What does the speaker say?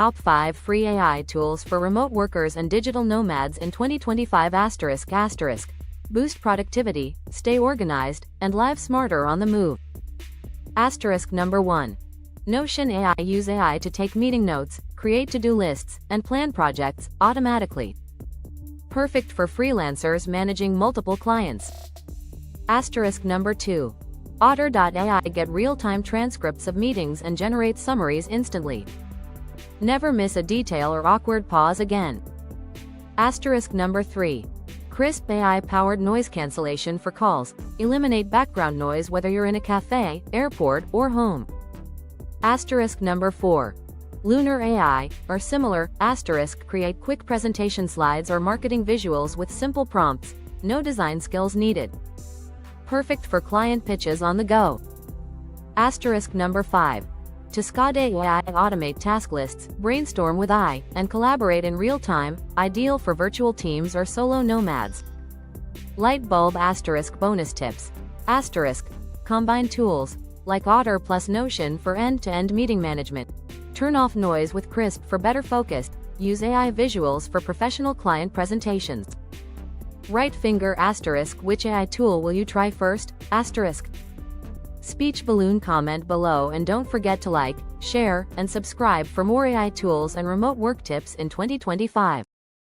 Top 5 free AI tools for remote workers and digital nomads in 2025 ***. Boost productivity, stay organized, and live smarter on the move. Number 1. Notion AI. Use AI to take meeting notes, create to-do lists, and plan projects automatically. Perfect for freelancers managing multiple clients. Number 2. Otter.ai. Get real-time transcripts of meetings and generate summaries instantly. Never miss a detail or awkward pause again. Number 3. Krisp AI-powered noise cancellation for calls. Eliminate background noise whether you're in a café, airport, or home. Number 4. Lunar AI, or similar, create quick presentation slides or marketing visuals with simple prompts, no design skills needed. Perfect for client pitches on the go. Number 5. Taskade AI. Automate task lists, brainstorm with AI, and collaborate in real time, ideal for virtual teams or solo nomads. Light bulb bonus tips. Combine tools, like Otter plus Notion for end-to-end meeting management. Turn off noise with Krisp for better focus. Use AI visuals for professional client presentations. Right finger *. Which AI tool will you try first? Speech balloon. Comment below and don't forget to like, share, and subscribe for more AI tools and remote work tips in 2025.